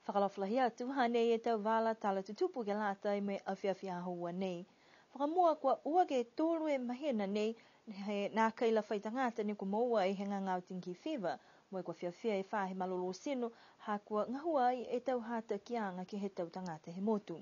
Whakalawhalahi atu hanei e tau wala tala tutupu ke lata i me awhiawhia hoa nei. Whakamua kua ua ke tōru e mahina nei he nā kaila whaitangata ni ko maua i henga ngau tinki whiwa. Moe kua whiawhia e whahe malolo sino ha kua ngahua i e tau hata kianga ke he tau tangata he motu.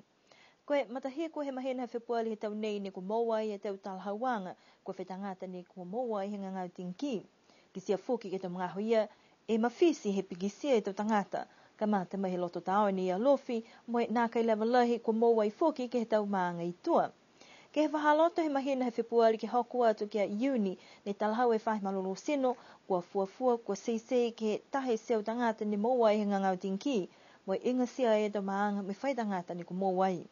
Koe matahia ko he mahina he whipuali he tau nei ni ko maua i e tau talhawanga kua whaitangata ni ko maua i henga ngau tinki. Kisia fuki ke tau mga hoia e mawhisi he pikisia e tau tangata. Kamata mai he loto tao ni a lofi, moe nā kai lewa lahi ko mōwa i fōki ke he tau maanga i tua. Ke he whahaloto he mahina he whipuari ke hoku atu kia iuni, ne talhau e whahi malolo sino, kua fuafua, kua seisei ke tahe seo tangata ni mōwa i he ngangau tinki, moe inga sia e tau maanga me whai tangata ni ko mōwa i.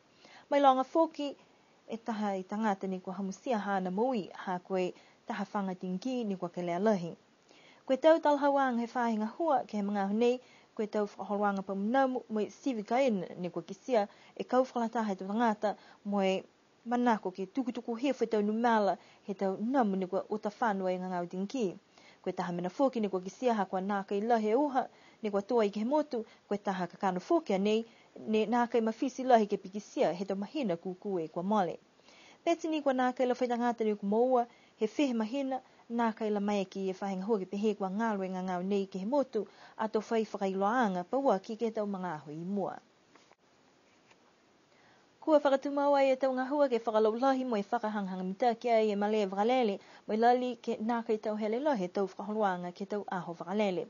Mai longa fōki e taha i tangata ni kua hamusia hana mui, ha koe taha whanga tinki ni kua ke lea lahi. Koe tau talhauanga he whahinga hua ke he mga honei, koe tau whakahoruanga pa munamu, moe sivi kaina ni kua kisia e kau whakalataha e tau tangata, moe manako ke tukutuku hefu e tau numala he tau namu ni kua uta whanua i ngangau tinki. Koe taha mena fōki ni kua kisia ha kua nāka i lahi e uha, ni kua toa i ke he motu, koe taha kakano fōki anei, ne nāka i mawhisi lahi ke pikisia he tau mahina kukue kua mole. Peti ni kua nāka i la whaitangata ni kua maua, he whihe mahina, nāka i la maeki e whahinga hua ke pehe kua ngālo e ngangau nei ke he motu, ato whai whakailoanga paua ki ke tau mga aho i mua. Kua whakatumau ai e tau ngahua ke whakalaulahi mo e whakahanghanga mitaki ai e male whakalele, mo lali ke nāka i tau hele lahi e tau whakahoruanga ke tau aho whakalele.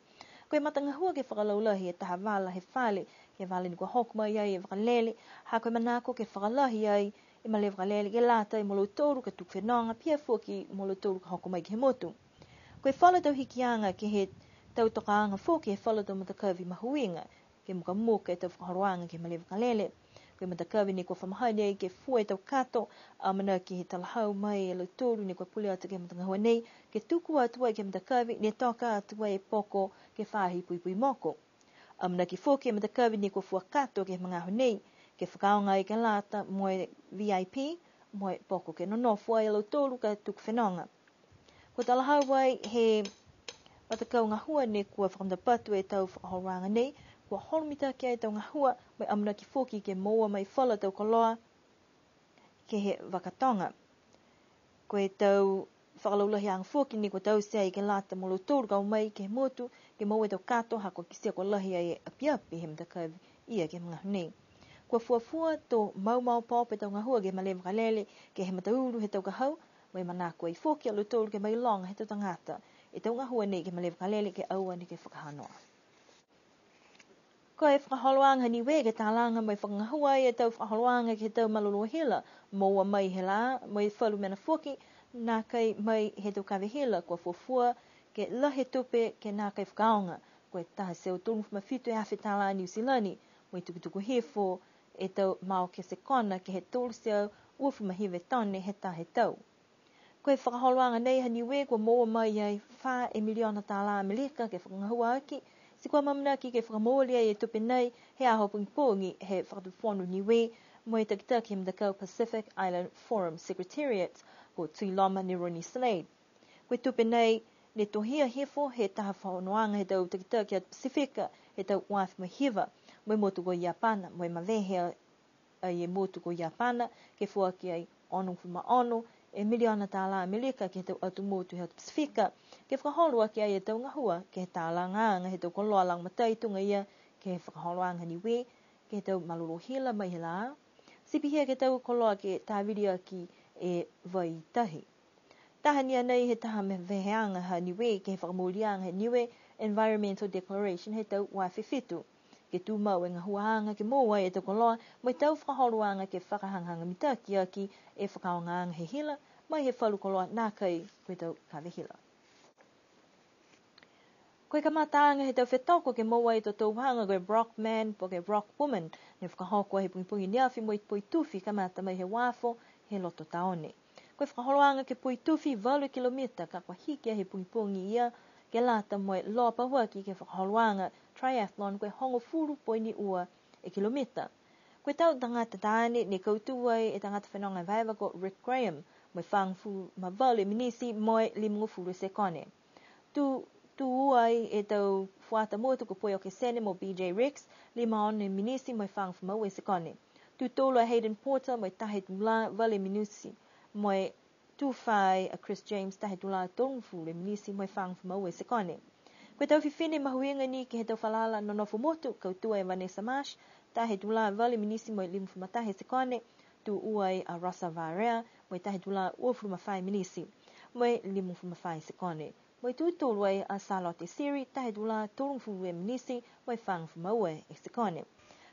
Koe mata ngahua ke whakalaulahi e taha wala he whale, ke wale ni kua hokuma ai e whakalele, ha koe manako ke whakalahi ai e male whakalele ke lata i molo toru ka tukwhenonga pia fuki molo toru ka hokuma i ke he motu. Koe whala tau hikianga ke he tau tokaanga fuki he whala tau matakawi mahuinga, ke muka muka e tau whakahoruanga ke male whakalele. Koe matakawi ni kua whamahani ai ke fua e tau kato, a mana ki he talahau mai e lau toru ni kua puli atu ke matangahua nei, ke tuku atu ai ke matakawi ni toka atu ai e poko ke whahi pui pui moko. A mana ki fuki e matakawi ni kua fua kato ke mga honei, ke whakaonga i ke lata moe VIP, moe poko ke nonofu ai e lau toru ka tuku whenonga. Ko talahau ai he matakau ngahua ni kua whakamtapatu e tau whakahoruanga nei, kua holmita ki ai tau ngahua, mai amuna ki fōki ke moa mai whala tau koloa ke he wakatonga. Koe tau whakalaulahi ang fōki ni kua tau sea i ke lata molo tōru kau mai ke he motu, ke moa e tau kato ha kua kisia kua lahi ai e apiapi he matakawi ia ke mga honei. Kua fuafua tō mau pop e tau ngahua ke male wakalele ke he matauru he tau kahau, mai manako ai fōki alo tōru ke mai longa he tau tangata, e tau ngahua nei ke male wakalele ke aua ni ke whakahanoa. Koe whakaholoanga ni we ke tālanga mai whakangahua e tau whakaholoanga ke tau malolo hila, moa mai he la, mai whalu mena fōki, nā kai mai he tau kawe hila, kua fuafua ke lahe tupe ke nā kai whakaonga, koe taha seo tonu whitu e awhi tāla New Zealandi, mai tukutuku hefo e tau mao ke se kona ke he tolu seo uafu mahiwe tone he tahe tau. Koe whakaholoanga nei hani we kua moa mai ai wha e miliona tāla Amerika ke whakangahua aki, si kua mamna ki ke whakamōli ai e tupe nei he aho pungi he whakatuwhonu ni we mo e takitaki he mdakau Pacific Island Forum Secretariat ko Tui Loma ni Ronnie Slade. Koe tupe nei ne tohia hefo he taha whaonoanga he tau takitaki at Pasifika he tau uafi mahiwa mo e motu ko Iapana, mo e mawehea ai e motu ko Iapana ke fuaki ai ono e miliona tāla Amerika ke tau atu motu he Pasifika, ke whakaholua ki ai e tau ngahua ke he tāla ngāanga he tau koloa lang matai tunga ia ke he whakaholoanga ni we, ke he tau malolo hila mai he la. Sipihia ke tau koloa ke tāwiria ki e vai tahi. Taha nia nei he taha me veheanga ha ni we ke he whakamolianga he niwe Environmental Declaration he tau waiwhiwhitu. Ke tūmau e ngahuaanga ke mōa e tau koloa, mai tau whakahoruanga ke whakahanghanga mitaki aki e whakaongaanga he hila, mai he whalu koloa nā kai koe tau kawe hila. Koe ka mātaanga he tau whetoko ke mōa e tau tauhanga koe Brockman po ke Brockwoman, ne whakahokua he pungipungi niawhi mo i pui tuwhi ka māta mai he wāfo he loto taone. Koe whakahoruanga ke pui tuwhi 8 kilomita ka kwa hikia he pungipungi ia ke lata mo e loa pahuaki ke whakahoruanga triathlon koe hongo furu poini ua e kilomita. Koe tau tangata tāne ne kautuai e tangata whenonga vaiva ko Rick Graham, mo i whangfu ma vale minisi mo e 5 furu sekone. Tu tu ai e tau fuata motu ko poio ke sene mo BJ Rex, lima on minisi mo fang fuma we se kone. Tu tolo Hayden Porter mo tahe tula vale minisi mo tu fai a Chris James tahe tula tongfu le minisi mo fang fuma we se kone. Koe tau whiwhine mahuinga ni ke he tau whalala no nofo motu, kau tua e Vanessa Marsh, tahe tula vale minisi mo limu fumatahe se kone, tu uai a Rosa Varea, mo tahe tula ua fumawhai minisi, mo limu fumawhai se kone. Mo tu tolwai a Charlotte Siri, tahe tula tolungfu e minisi, mo fang fumaue e se kone.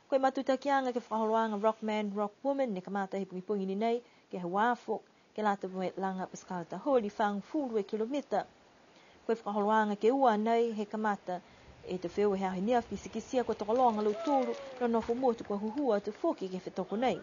Koe matuta kianga ke whaholoanga Rockman, Rockwoman, ne kamata he pungi ni nei, ke he wafo, ke lata mo langa paskalata holi fang fulu e kilomita, koe whakaholoanga ke ua nei he kamata e te wheo hea he nia fisikisia ko tokolonga lau tūru no nofo motu kua huhua te whoki ke whetoko nei.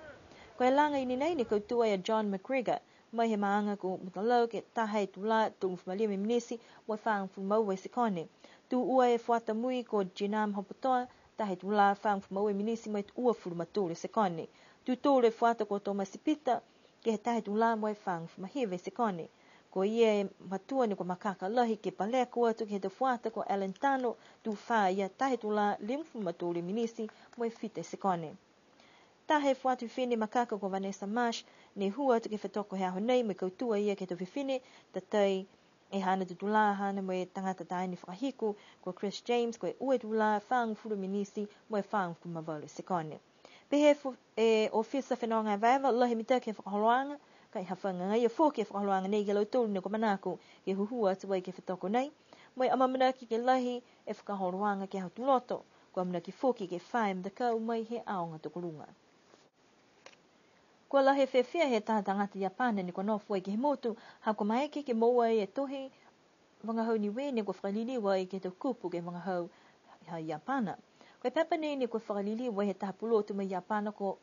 Koe langa ini nei ne koutua a John McGregor, mai he maanga ko mutalau ke tahei tula tūngu whumalia minisi mo whaang whumau e se kone. Tu ua e whata mui ko Jinam Hopotoa, tahei tula whaang whumau e minisi mo e ua furu matūre se kone. Tu tūre whata ko Thomas Pita, ke he tahei tula mo e whaang whumahive se kone. Ko ia matua ni ko makaka lahi ke palea kua tu ke te fuata ko Alan Tano tu wha ia tahe tula limfu maturi minisi mo e fite se kone. Tahe fuatu whine makaka ko Vanessa Marsh ne hua tu ke whetoko hea honei me kautua ia ke te whiwhine tatai e hana tu tula hana mo e tangata tae ni whakahiku ko Chris James ko e ue tula whaang furu minisi mo e whaang kumavalu se kone. Pehe e ofisa whenonga vaiva lahi mita ke whakaholoanga kai hawhanga ngai a fōke whakaholoanga nei ke lau tōru ne ko manako ke huhua tu wai ke whetoko nei. Moi amamanaki ke lahi e whakaholoanga ke hautu loto, ko amanaki fōke ke whae mtakau mai he aonga tokorunga. Ko lahi whewhia he tātangata Japana ni ko nofu ke he motu, hako maeke ke moua e tohi wangahau ni we ne ko whakaliliwa ke tau kupu ke wangahau ha Japana. Ko pepa ni ko whakaliliwa he tahapulotu mai Japana ko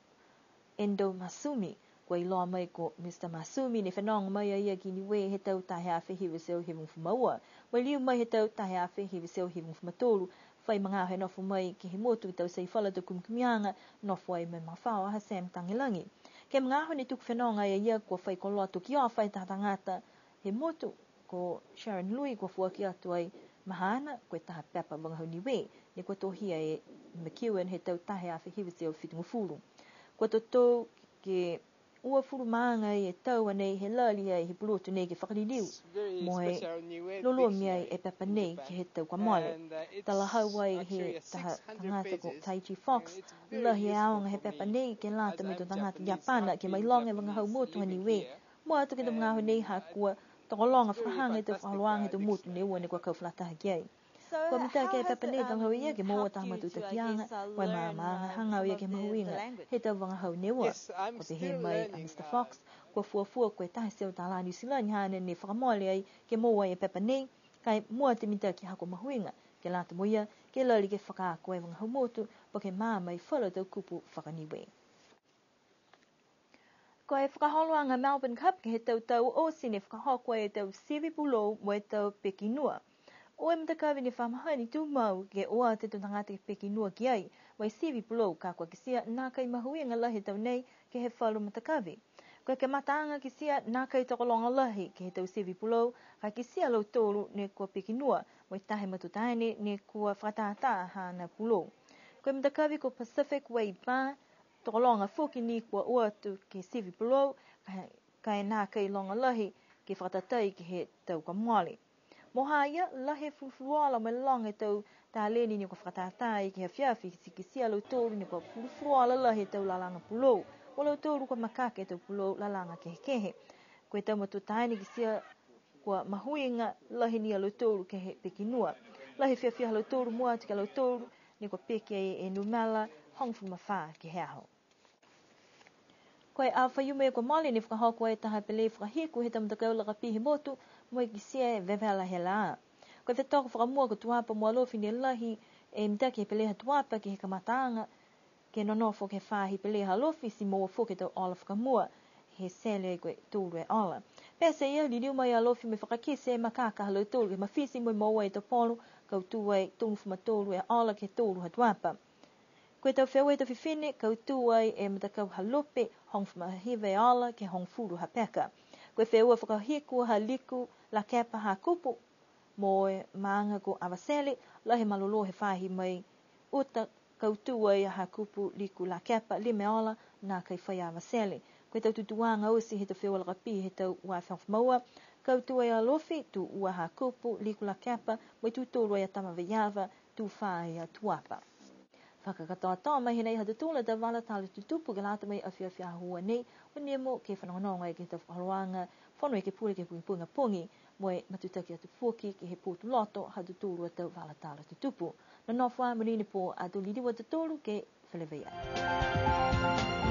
Endo Masumi, ko i loa mai ko Mr. Masumi ne whanonga mai a ia ki ni we he tau tahe awhi hiwa seo hivung whumaua. Wai liu mai he tau tahe awhi hiwa seo hivung whumatolu, whai mga he nofu mai ki he motu tau sei whala tu kumkumianga, nofu ai mai mawhao ha Sam Tangilangi. Ke mga ho ni tuku whanonga a ia ko whai ko loa tuki o whai tātangata he motu ko Sharon Lui ko fuaki atu ai mahana ko taha pepa mga ho ni we, ne ko tohia e McEwen he tau tahe awhi hiwa seo whitungu furu. Ko to ke ua furu maanga e tau anei he lali ai he pulotu nei ke whakaliliu mo he lolo miai e pepa nei ke he tau kamale. Tala hauai he tangata ko Taiji Fox, lahi e aonga he pepa nei ke lata me to tangata Japana ke mai longa wanga hau motu hani we. Mo atu ke to mga hau nei ha kua tokolonga whakahanga e to whakaloanga he to motu ne ua ne kua kau whalataha kiai. Ko mita ke pepa nei tang hau ia ke moa tamatu ta kianga, wai maanga hangau ia ke mahuinga, he tau wanga hau neua. Ko te he mai a Mr. Fox, ko fuafua koe tahe seo tāla New Zealand hane ne whakamole ai ke moa e pepa nei, kai mua te mita ki hako mahuinga, ke lata moia, ke lali ke whakaako e wanga hau motu, po ke maa mai whala tau kupu whakaniwe. Ko e whakaholoanga Melbourne Cup ke he tau o sine whakahoko e tau Sivi Pulo mo e tau Pekinua. O e mtakawe ni whamahani tū mau ke oa te tangata ke Pekinua ki ai, wai Sivi Pulo ka kua kisia nā kai mahuinga lahi tau nei ke he whalu mtakawe. Koe ke mataanga kisia nā kai tokolonga lahi ke he tau Sivi Pulo, ka kisia lau tōru ne kua Pekinua, mo i tahe matutaine ne kua whakatata hana Pulo. Koe mtakawe ko Pacific Wave Bar, tokolonga fuki ni kua oa tu ke Sivi Pulo, kai nā kai longa lahi ke whakatatai ke he tau kamwale. Moha ia lahe furufuruala me long e tau tā leni ni ko whakatatai ki he whiawhi ki sia lau tōru ni ko furufuruala lahe tau lalanga Pulo. O lau tōru ko makake tau Pulo lalanga kehe. Koe tau matutaini ki sia kua mahuinga lahe ni a lau tōru ke he Pekinua. Lahe whiawhi lau tōru mua tika lau tōru ni ko peke e numela hongfu mawha ki heaho. Koe a whaiume ko mali ni whakahoko e taha pele whakahiku he tamtakau laka pihi motu mo i kisia e vevela he la. Koe whetoko whakamua ko tuapa mua lofi ni lahi e mtaki he peleha tuapa ki he kamataanga ke nonofo ke whahi peleha lofi si moa whoke tau ola whakamua he sele koe tūru e ola. Pese ia li liu mai a lofi me whakakise e makaka halau tūru ke mawhisi mo i moa e to polu kau tūai tūnufuma tūru e ola ke tūru ha tuapa. Koe tau whewe tau whiwhine, kau tūai e matakau halope, hongfuma hive ala ke hongfuru ha peka. Koe whewe whakahiku ha liku, la kepa ha kupu, moe manga ko avasele la he malolo he fahi mai uta kautua ia ha kupu liku la kepa limeola na kai whai avasele. Koe tau tutuanga usi he te whiwala kapi he tau waiwhawh maua. Kautua ia lofi tu ua ha kupu liku la kepa mai tu tōrua ia tama veiava tu whai ia tuapa. Whakakatoa toa mai he nei hatutula ta wala tala tutupu ke lata mai awhiawhia hua nei o nemo ke whanonga e ke ta wharoanga whanau e ke pule ke punga pungi moe matutaki atu fuki ke he pōtu loto hatutulu ta wala tala tutupu. Na nofwa marini po atu lidi wa tutulu ke whalewea.